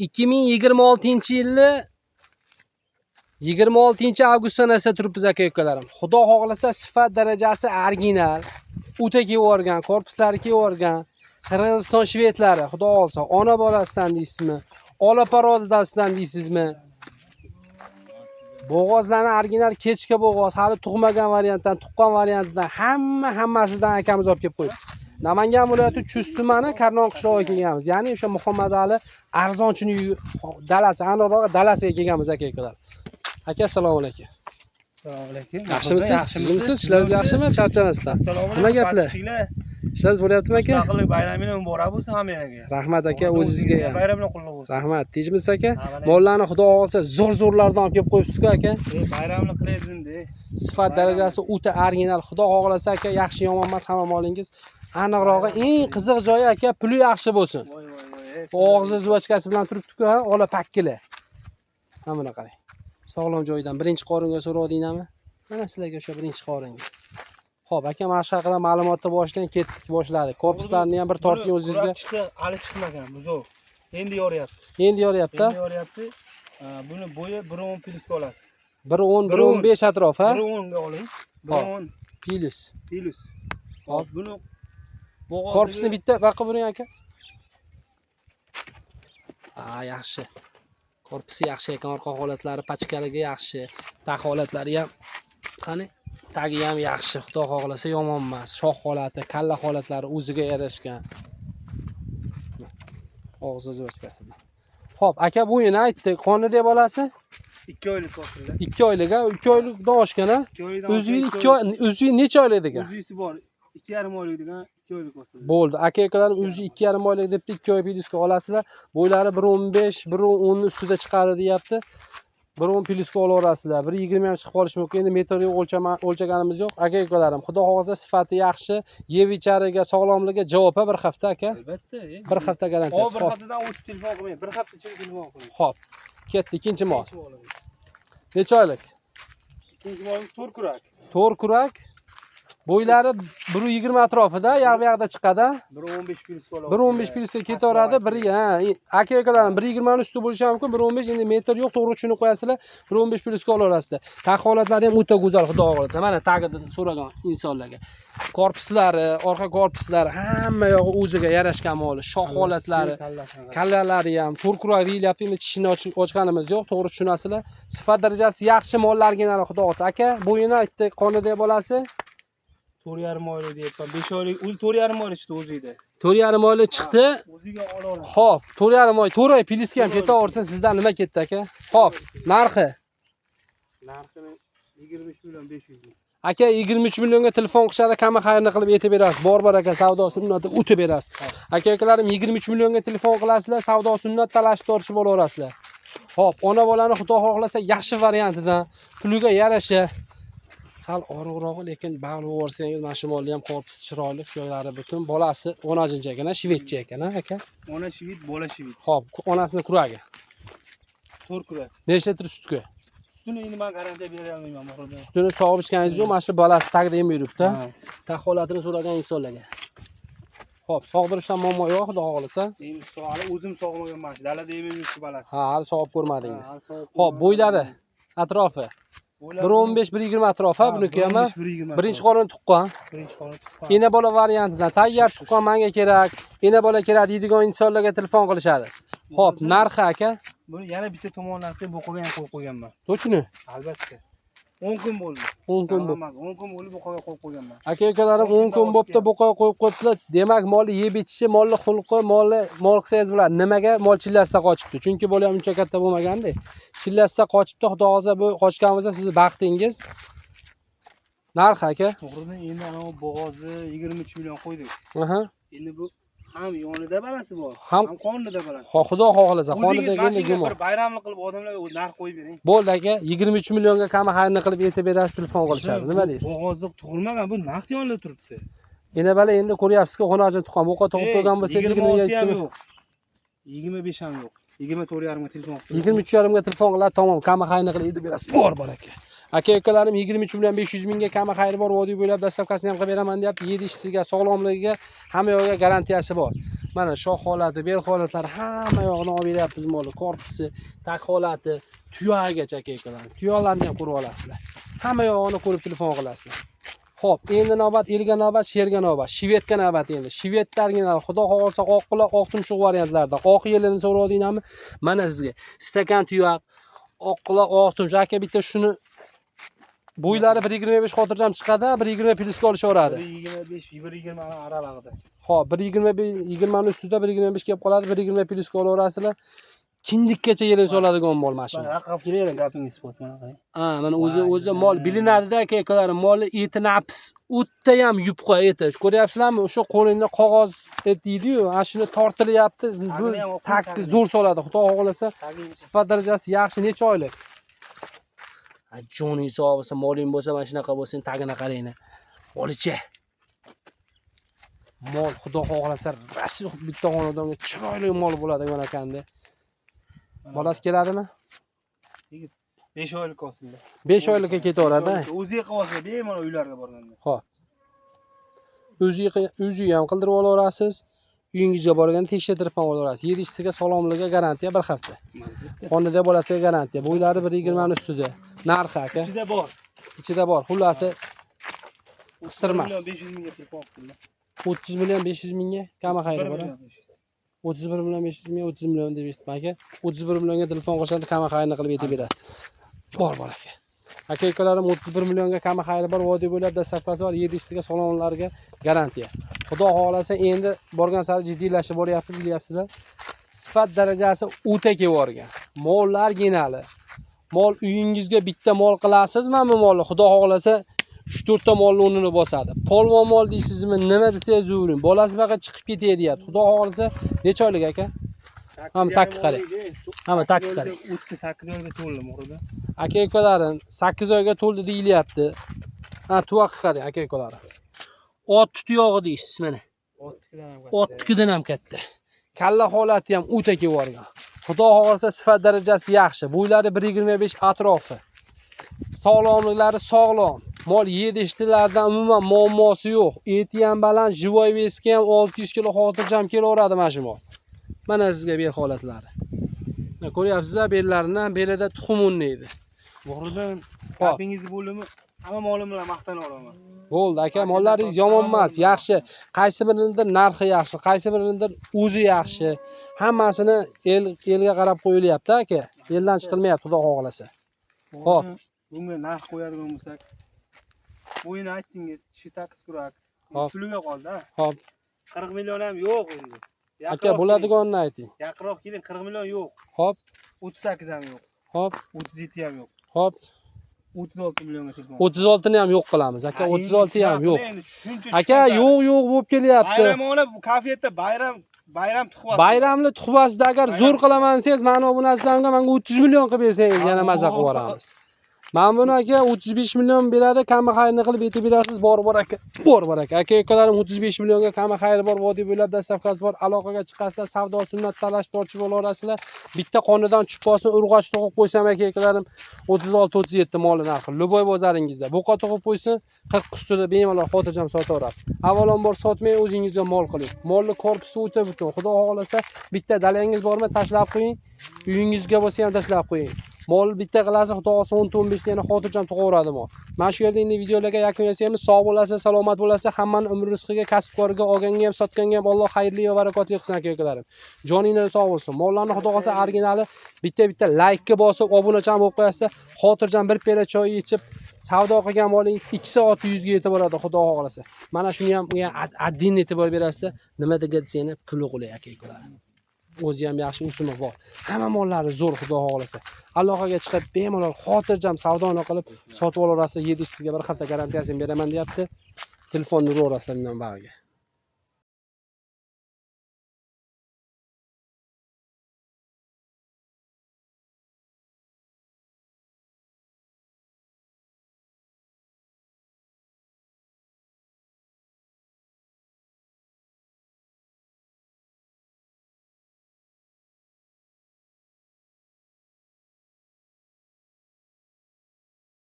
2026-yilni 26 sanasida turibmiz aka-ukalarim. Xudo xohlasa sifat darajasi original, o'ta kevorgan, korpuslari kevorgan, Qirg'iziston shvedlari, xudo xolsa, ona bolasidan deysizmi, ola parodasidan deysizmi? Bo'g'ozlarni original kechki bo'g'oz, hali tug'magan variantdan, tuqqan variantdan hammasidan akamiz olib kelib qo'yibdi. Namangan viloyati Chust tumani Karnon qishlog'iga kelganmiz. Ya'ni o'sha Muhammad Ali arzonchining dalasi, aniqroq dalasiga kelganmiz aka-ukalar. Aka, assalomu alaykum. Assalomu alaykum. Yaxshimisiz? Yaxshimisiz? Ishlaringiz yaxshimi? Charchamasdan. Assalomu alaykum. Nima gaplar? Ishlaringiz bo'lyaptimi aka? Mustaqillik bayramingiz muborak bo'lsin hammaga. Rahmat aka, o'zingizga ham. Bayramlar qutlug' bo'lsin. Rahmat. Tinchmisiz aka? Mollarni xudo xolsa zo'r-zo'rlardan olib kelib qo'yibsiz-ku aka. Bayramni qilaydim-de. Sifat darajasi o'ta original. Xudo xohlasa aka, yaxshi yomon emas hamma molingiz. Aniqrog'i eng qiziq joyi aka, puli yaxshi bo'lsin. Og'zi zuvachkasi bilan turibdi-ku, ha, ola pakkili. Mana qarang. Sog'lom joydan birinchi qoringa so'rovdinglarmi? Mana sizlarga o'sha birinchi qoringa. Xo'p, aka, mana shu haqida ma'lumotni boshlagan, ketdik boshladi. Korpuslarni ham bir tortgan o'zingizga. Hali chiqmagan, buzoq. Endi yoryapti. Endi yoryapti. Endi yoryapti. Buni bo'yi 1.10 plyusga olasiz. 1.10, 1.15 atrof, ha? 1.10 ga oling. 1.10 plyus. plyus. Hop, buni korpusni bitta baqa buring aka. Yaxshi. Korpusi yaxshi ekan, orqa holatlari, pachkaligi yaxshi. Tag holatlari ham qani? Tagi ham yaxshi, xudo xohlasa yomon emas. Shox holati, kalla holatlari o'ziga yarashgan. Og'zi zuvachkasi. Xo'p, aka bo'yini aytdi. Qoni deb olasi? 2 oylik hosilda. 2 oylik, ha? 2 oylikdan oshgan, ha? O'zi necha oylik degan? O'zisi bor. 2,5 oylik degan 2 oylik hosilda. Bo'ldi. Aka-ukalarimiz o'zi 2,5 oylik debdi, 2 oy plyusga olasizlar. Bo'ylari 1.15, 1.10 ni ustida chiqadi deyapti. 1.10 plyusga olaverasizlar. 1.20 ham chiqib qolishi mumkin. Endi metrga o'lchaganimiz yo'q. Aka-ukalarim, xudo xohlasa sifati yaxshi, yeb ichariga, sog'lomligiga javob bir hafta aka. Albatta. Bir hafta garantiyasi. Bir haftadan o'tib telefon qilmang. Bir hafta ichida telefon qiling. Xo'p. Ketdi ikkinchi mol. Necha oylik? Ikkinchi mol 4 kurak. 4 kurak. Bo'ylari 1.20 atrofida, yoq-yoqda chiqadi. 1.15 plyusga olasiz. 1.15 plyusga ketaveradi. Aka-ukalarning 1.20 ustida bo'lishi mumkin. 1.15 endi metr yo'q, to'g'ri tushunib qo'yasizlar. 1.15 plyusga olaverasizlar. Tag holatlari ham o'ta go'zal, xudo xohlasa. Mana tagidan so'ragan insonlarga. Korpuslari, orqa korpuslari hamma yog'i o'ziga yarashgan moli. Shox holatlari, kallalari ham, to'rkurak deyilyapti. Endi tishini ochganimiz yo'q, to'g'ri tushunasizlar. Sifat darajasi yaxshi mollarga, xudo xohlasa. Aka, bo'yini aytdi, qoni deb olasi? 4,5 oylik deyapman. 5 oylik, o'zi 4,5 oylik chiqdi o'zida. 4,5 oylik chiqdi. O'ziga olaveradi. Xo'p, 4,5 oy, 4 oy plyusga ham ketaversa, sizdan nima ketdi aka? Xo'p, narxi? Narxini 23 million 500 ming. Aka, 23 millionga telefon qilishadi, kamma xayrni qilib aytib berasiz. Bor aka, savdo sunnati o'tib berasiz. Aka-ukalarim 23 millionga telefon qilasizlar, savdo sunnat talashib tortishib olaverasizlar. Xo'p, ona bolani xudo xohlasa yaxshi variantidan, puliga yarasha sal og'riqroq, lekin bag'lib o'rsangiz, mana shu molni ham korpusi chiroyli, joylari butun. Bolasi onajincha ekan, shvedcha ekan, aka. Ona shved, bola shved. Xo'p, onasini kuragi. 4 kurak. Necha litr sutga? Sutini endi men garantiya bera olmayman, oxirida. Sutini sog'ib ichganingiz yo'q, mana shu bolasi tagida yem yuribdi. Tag holatini so'ragan insonlarga. Xo'p, sog'dirishdan muammo yo'q, xudo xohlasa. Endi hali o'zim sog'maganman, dalada yem yuribdi bolasi. Hali sog'ib ko'rmadingiz. Xo'p, bo'ylari atrofi 1.15, 1.20 atrofi buniki ham. Birinchi qorin tuqqan. Birinchi qorin tuqqan. Ena bola variantidan tayyor tuqqan menga kerak, ena bola kerak deydigan insonlarga telefon qilishadi. Xo'p, narxi aka? Buni yana bitta tomondan bu qolgan qo'yib qo'yganman. To'chini? Albatta. 10 kun bo'ldi. 10 kun bo'ldi. 10 kun bo'ldi bu qo'yib qo'yganman. Aka-ukalarim 10 kun bo'pti, bu qo'yib qo'yibdilar. Demak, molni yeb ichishi, molni xulqi, mol qilsangiz bo'ladi. Nimaga mol chillasida qochibdi? Chunki bola ham uncha katta bo'lmaganda. Chillasida qochibdi, xudo xohlasa bu qochgan bo'lsa sizni baxtingiz. Narx aka? To'g'ridan endi ana bo'g'ozi 23 million qo'ydik. Endi bu ham yonida balasi bor, ham qonida balasi. Xudo xohlasa, qonida endi gumon. Bir bayramlik qilib odamlar narx qo'yib bering. Bo'ldi aka, 23 millionga kamma xayrni qilib aytib berasiz, telefon qilishadi. Nima deysiz? Bo'g'ozliq tug'ilmagan, bu naqd yonida turibdi. Ena bala endi ko'ryapsiz-ku, xonajin tuqqan. Bu qo tug'ib qo'ygan bo'lsa 26 ham yo'q. 25 ham yo'q. 24,5 ga telefon qilib. 23,5 ga telefon qiladi, tamom, kamma xayrni qilib aytib berasiz. Bor aka. Aka ukalarim 23 million 500 mingga kami xayri bor, vodiy bo'ylab dastavkasini ham qilib beraman deyapti. Yedishisiga, sog'lomligiga, hamma yo'g'iga garantiyasi bor. Mana shox holati, bel holatlari hamma yo'g'ini olib beryapmiz molni. Korpusi, tag holati, tuyog'igacha aka ukalarim. Tuyoqlarni ham ko'rib olasizlar. Hamma yo'g'ini ko'rib telefon qilasizlar. Xo'p, endi navbat elga navbat, sherga navbat, shivetga navbat endi. Shivetlarga xudo xohlasa oq quloq, oq tumshuq variantlarda. Oq yelini so'radinglarmi? Mana sizga stakan tuyoq, oq quloq, oq tumshuq. Aka bitta shuni bo'ylari 1.25 xotirjam chiqadi, 1.20 plyusga olishaveradi. 1.25, 1.20 aralag'ida. Xo'p, 1.20 ni ustida 1.25 kelib qoladi, 1.20 plyusga olaverasizlar. Kindikkacha yelin soladigan mol mashina. Mana raqam kelaylik gapingiz bor mana qarang. Mana o'zi mol bilinadi-da aka-ukalar. Molni eti nafs, o'tda ham yupqa eti. Ko'ryapsizlarmi? O'sha qo'lingni qog'oz et deydi-yu, ana shuni tortilyapti. Bu takni zo'r soladi. Xudo xohlasa, sifat darajasi yaxshi. Necha oylik? Joning sog' bo'lsa, moling bo'lsa, mana shunaqa bo'lsin, tagini qaranglar. Olicha. Mol xudo xohlasa, rasmiy bitta xonadonga chiroyli mol bo'ladigan ekanda. Bolasi keladimi? 5 oylik olsinlar. 5 oylikka ketaveradi. O'ziga qilsa bemalol uylarga borganda. Xo'p. O'zi ham qildirib olaverasiz. Uyingizga borganda tekshirtirib ham olaverasiz. Yedishisiga, sog'lomligiga garantiya 1 hafta. Qonida bolasiga garantiya. Bo'ylari 1.20 ustida. Narxi aka. Ichida bor. Xullasi qisirmas. 500 mingga telefon qildilar. 30 million 500 mingga kama xayri bor. 31 million 500 ming, 30 million deb eshitdim aka. 31 millionga telefon qilishadi, kama xayrini qilib yetib berasiz. Bor aka. Aka-ukalarim 31 millionga kama xayri bor, vodiy bo'ylab dastavkasi bor, yedishisiga, sog'lomlarga garantiya. Xudo xohlasa endi borgan sari jiddiylashib boryapti, bilyapsizlar. Sifat darajasi o'ta kevorgan. Mollar genali. Mol uyingizga bitta mol qilasizmi, bu molni xudo xohlasa 3-4 ta molni o'rnini bosadi. Polvon mol deysizmi, nima desangiz o'ring. Bolasi baqa chiqib ketadi deyapti. Xudo xohlasa, necha oylik aka? Ham takki qarang. Hamma takki qarang. 8 oyga to'ldi muhrida. Aka-ukalarim 8 oyga to'ldi deyilyapti. Ha, tuvoqqa qarang aka-ukalarim. Ot tuyog'i deysiz mana. Ottikidan ham katta. Kalla holati ham o'ta kevorgan. Xudo xohlasa sifat darajasi yaxshi. Bo'ylari 1.25 atrofi. Sog'lomliklari sog'lom. Mol yedishtilardan umuman muammosi yo'q. Eti ham baland, jivoy veski ham 600 kg xotirjam kelaveradi mana shu mol. Mana sizga bel holatlari. Mana ko'ryapsizlar, bellarini ham belida tuxum o'ynaydi. To'g'ridan gapingizni bo'limi, hamma molim bilan maqtana olaman. Bo'ldi aka, mollaringiz yomon emas, yaxshi. Qaysi biridir narxi yaxshi, qaysi biridir o'zi yaxshi. Hammasini elga qarab qo'yilyapti aka. Eldan chiqilmayapti, xudo xohlasa. Xo'p. Bunga narx qo'yadigan bo'lsak, o'yini aytdingiz, 8 kurak. Puliga qoldi-a. Xo'p. 40 million ham yo'q endi. Aka, bo'ladiganini ayting. Yaqinroq keling, 40 million yo'q. Xo'p. 38 ham yo'q. Xo'p. 37 ham yo'q. Xo'p. 36 millionga telefon. 36 ni ham yo'q qilamiz aka, 36 ham yo'q. Aka, yo'q bo'lib kelyapti. Bayramona kafetda bayram tuhvasi. Bayramli tuhvasida agar zo'r qilaman desangiz, mana bu narsalarga menga 30 million qilib bersangiz yana maza qilib yuboramiz. Men buni aka 35 million beradi, kama xayrini qilib yetib berasiz, bor aka. Bor aka. Aka-ukalarim 35 millionga kama xayri bor, vodiy bo'ylab dastavkasi bor. Aloqaga chiqasizlar, savdo sunnat talash tortib olasizlar. Bitta qonidan chiqposin urg'och tug'ib qo'ysam aka-ukalarim 36-37 moli narxi. Luboy bozoringizda. Buqa tug'ib qo'ysin, 40 ustida bemalol xotirjam sotaverasiz. Avvalambor sotmay o'zingizga mol qiling. Molni korpusi o'ta butun. Xudo xohlasa bitta dalangiz bormi, tashlab qo'ying. Uyingizga bo'lsa ham tashlab qo'ying. Mol bitta qilasiz, xudo xohlasa 10-15 ta yana xotirjam tug'averadi mol. Mana shu yerda endi videolarga yakun yasaymiz. Sog' bo'lasiz, salomat bo'lasiz. Hammani umr rizqiga, kasb-koriga, olganga ham, sotganga ham Alloh xayrli va barakotli qilsin aka-ukalarim. Joninglar sog' bo'lsin. Mollarni xudo xohlasa originali bitta laykka bosib, obunacham bo'lib qo'yasizlar. Xotirjam bir piyola choy ichib, savdo qilgan molingiz 2 soat 100 ga yetib boradi, xudo xohlasa. Mana shuni ham addin e'tibor berasizlar. Nima degadsizlar, puli qulay aka-ukalarim. O'zi ham yaxshi o'simi bor. Hamma mollari zo'r, xudo xohlasa. Aloqaga chiqib bemalol xotirjam savdoni qilib sotib olasizlar. Yedishisiga 1 hafta garantiyasini beraman deyapti. Telefonni uraverasizlar mendan bag'iga.